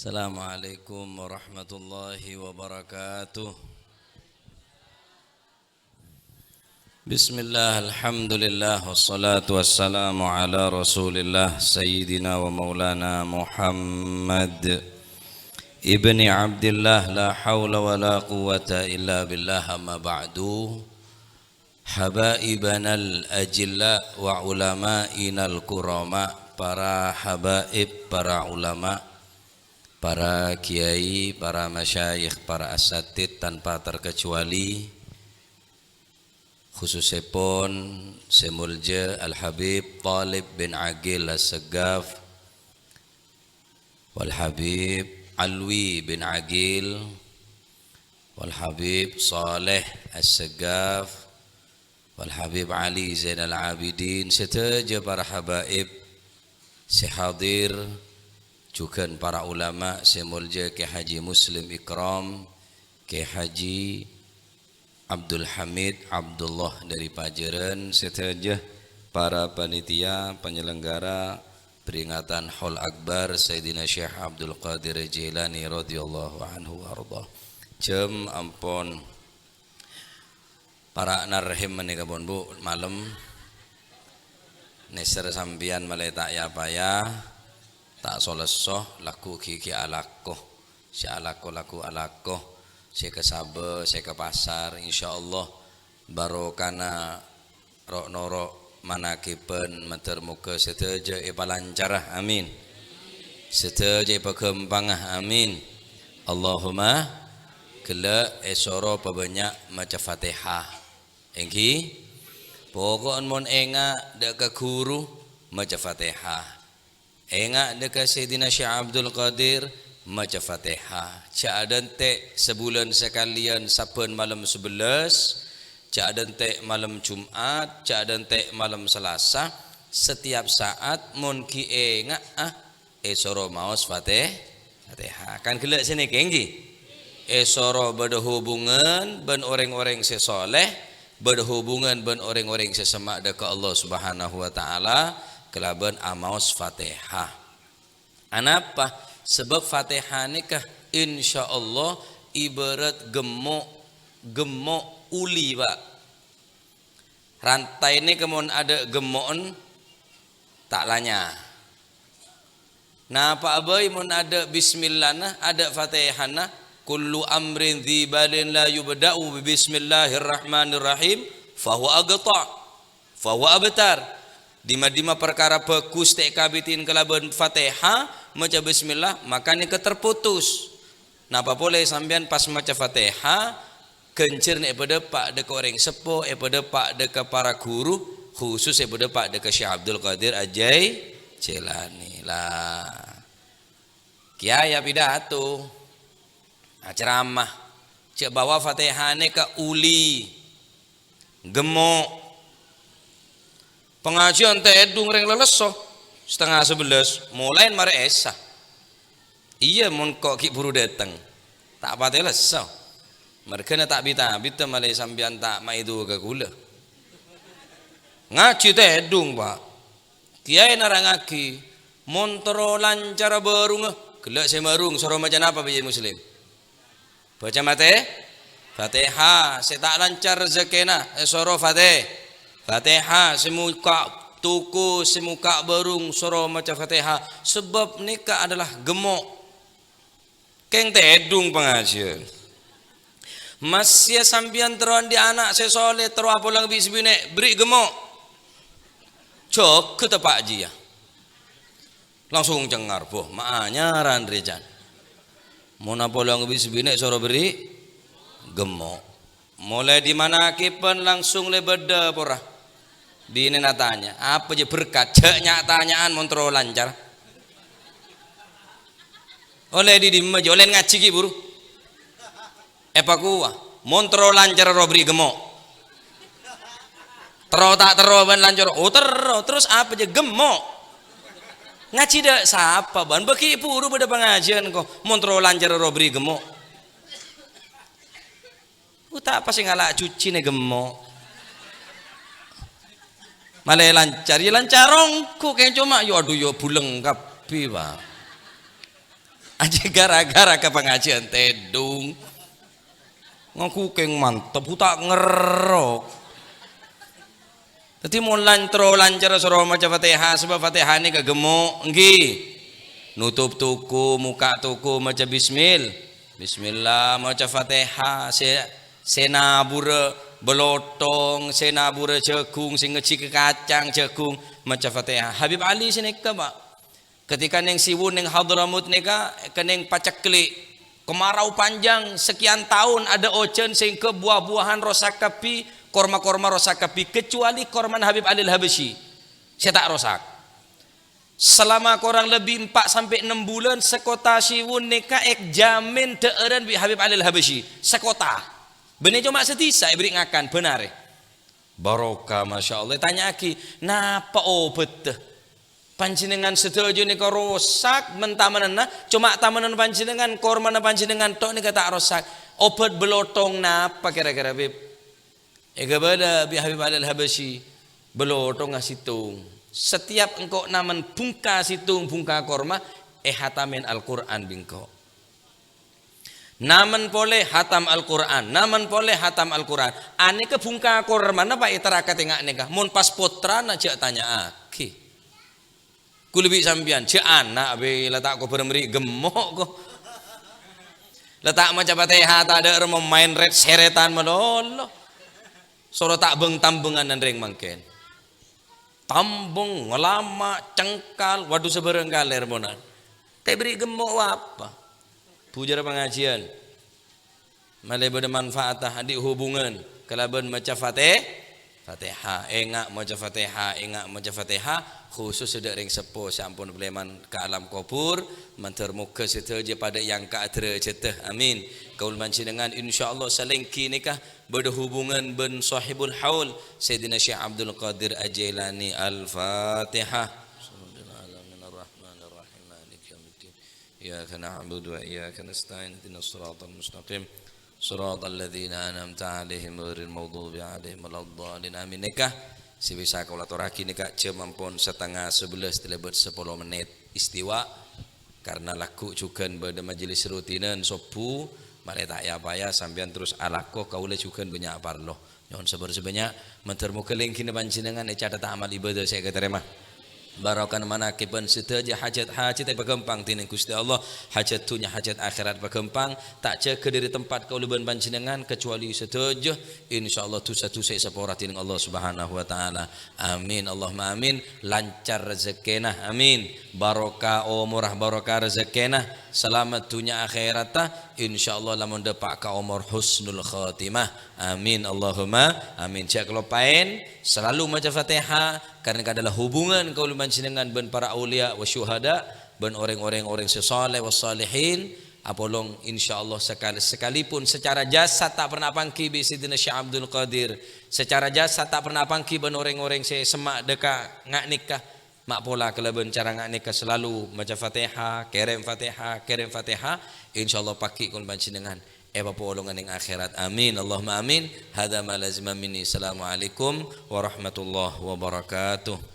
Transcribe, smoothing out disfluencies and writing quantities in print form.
Assalamualaikum warahmatullahi wabarakatuh. Bismillah, alhamdulillah, wassalatu wassalamu ala rasulillah Sayyidina wa maulana Muhammad ibni Abdillah, la hawla wa la quwata illa billah, amma ba'du. Habaibana al-ajilla wa ulama'ina al-kurama, para habaib, para ulama, para kiai, para masyayikh, para asatid tanpa terkecuali, khususipun Semulja Al-Habib Talib bin Aqil As-Saggaf wal Habib Alwi bin Aqil wal Habib Saleh As-Saggaf wal Habib Ali Zainal Abidin, serta para habaib sehadir, juga para ulama Semulja Kiai Haji Muslim Ikram, Kiai Haji Abdul Hamid Abdullah dari Pajaran, serta para panitia penyelenggara peringatan Haul Akbar Sayyidina Syekh Abdul Qadir Jilani radhiyallahu anhu warḍah. Jam ampun para narhim menika pun Bu malam neser sampian meletak ya payah tak solesoh laku kiki alakoh, si alakoh laku alakoh, si ke Sabe, si ke pasar, insyaallah barokana rok norok manakipen meter muka seteja ipalancarah, amin. Seteja ipakempangah, amin. Allahumma kela esoro pabanyak maca Fatihah. Engki pokok mon enga dek guru maca Fatihah. Enggak dekat Sayyidina Syekh Abdul Qadir maca Fatihah. Cak adante sebulan sekalian saben malam 11, cak adante malam Jumat, cak adante malam Selasa, setiap saat mun ki enggak esoro maos Fatihah. Kan gelek sini kenggi. Esoro berhubungan ben orang-orang sesoleh, berhubungan ben orang-orang sesemak dekat Allah Subhanahu wa taala. Kelaban amaos Fatihah. Anapa? Sebab Fatihah nikah insyaallah ibarat gemuk uli Pak. Rantai ini kemun ada gemon tak lanya. Nah Pak Abai mun ada bismillahna, ada Fatihahna, kullu amrin dzibalin la yubda'u bi bismillahirrahmanirrahim fahuwa agta' fahuwa abtar. Dima-dima perkara bagus tek kabitin kelaban Fatihah maca bismillah makanya keterputus. Napa boleh sampean pas maca Fatihah kencir nek pada pak dek orang sepuh pada pak dek para guru khusus pada pak dek Syekh Abdul Qadir Ajai Jilani lah. Kiai pidato ceramah cek bawa Fatihah ne ke uli gemuk. Pengajian tedung reng lelesoh setengah 11 mulai mare esa. Iya mun kok ki buru datang tak pate lesoh. Mereka tak bita malai sambian tak maidu ke gula. Ngaji tedung Pak. Kiai narangaki montro lancar berung gelak semarung soro macam apa biji muslim. Baca mate Fatihah setak lancar zakena soro Fatihah semuka tuku semuka berung soro maca Fatihah sebab nikah adalah gemuk keng tedung pengajian masih sampian teruan di anak sesoleh teru apa lang bisbine beri gemuk cok ke Pak Ji ya langsung cengar boh maanya ran rejan mau apa lang bisbine soro beri gemuk mulai di mana kipen langsung lebeda porah. Bini natanya apa je berkat ceknya tanyaan montro lancar oleh di maji oleh ngaji ki buru apa kuah montro lancar robri gemuk tero tak tero ban lancar tero terus apa je gemuk ngaji dak siapa ban beki buru pada pengajian kok montro lancar robri gemuk tak pasti ngalak cuci ne gemuk malah lancar ya lancarongku kayak cuma yo aduh yo buleng kabeh Pak. aja gara-gara ke pengajian tedung ngaku keng mantep tak ngerok. Jadi mau lancar surah maca Fatihah sebab Fatihah ini kegemuk nggih. Nutup tuku, muka tuku maca bismillah maca Fatihah senabura belotong, senabura jagung, sing ngeci ke kacang jagung maca Fatihah. Habib Ali sini ke Pak. Ketika neng siwun neng Hadramut nika keneng paceklik kemarau panjang sekian tahun ada ojen sing ke buah-buahan rosak kapi korma-korma rosak kapi kecuali korman Habib Ali Al-Habsyi saya tak rosak selama kurang lebih 4 sampai 6 bulan sekota siwun neka ek jamin deeran bi Habib Ali Al-Habsyi sekota bener cuma setisa ibri ngakan benar barokah Masya Allah tanya aki napa obat panjenengan setuju nika rosak mentamenna cuma tamenan panjenengan kormana panjenengan tok nika tak rosak obat belotong napa kira-kira Bib ega bada bi Habib Ali Al-Habsyi belotong ngasitung setiap engkau naman bungka situng bungka korma hatamin Al-Qur'an bingko naman pole hatam Al-Qur'an naman pole hatam Al-Qur'an ane ke bungka korma napa itarakat tengak nika mun pas putra aja tanya aki ku lebih sampian ce anak be letak ko bermeri gemuk ko letak maca Fatihah tak ada main red seretan melolo soro tak beng tambengan dan ring mangken tambung lama cengkal waduh sebereng galer bonan teh beri gemuk apa pujar pengajian malih bade manfaat di hubungan kalaban maca Fatihah engak maca Fatihah khusus sudah ring sepuh sampun beleman ke alam kubur mantar muka setuju pada yang kaadre ceteh amin kaul mancinengan insyaallah salengki nikah berhubungan ben sahibul haul Sayyidina Syekh Abdul Qadir Al-Jailani Al-Fatihah Bismillahirrahmanirrahim maliki yaumiddin iyyaka na'budu wa iyyaka nasta'in ihdinas siratal mustaqim siratal ladzina an'amta 'alaihim ghairil maghdubi 'alaihim waladdallin amin nikah si bisa kolatoraki nikah jam ampun setengah 11 terlebih 10 menit istiwa karena laku juga pada majelis rutinan sopu malih tak ya payah sampean terus alako kaula juga banyak parlo nyon sebanyak mentermu keling kini panjenengan catat amal ibadah saya keterima barakan manakiban sedaja hajat-hajat yang bergempang tining Gusti Allah hajat dunia hajat akhirat bergempang tak jaga dari tempat kauliban panjenengan kecuali sedaja insyaallah dosa-dosa sepora tining Allah Subhanahu wa taala amin Allahumma amin lancar rezekina amin barokah umurah barokah rezekina selamat dunia akhirat insyaallah lamun depak ka umur husnul khatimah amin Allahumma amin cek kelopain selalu maca Fatihah karena adalah hubungan kaul panjenengan ben para aulia wa syuhada ben orang-orang sesaleh wassalihin apolong insyaallah sekalipun secara jasad tak pernah pangki bi Sidina Syekh Abdul Qadir secara jasad tak pernah pangki ben orang-orang semak deka ngak nikah mak pola kelaben cara ngak nikah selalu maca Fatihah kirim Fatihah insyaallah paki kaul panjenengan papolongan ing akhirat amin Allahumma amin hadza ma lazima minni assalamualaikum warahmatullahi wabarakatuh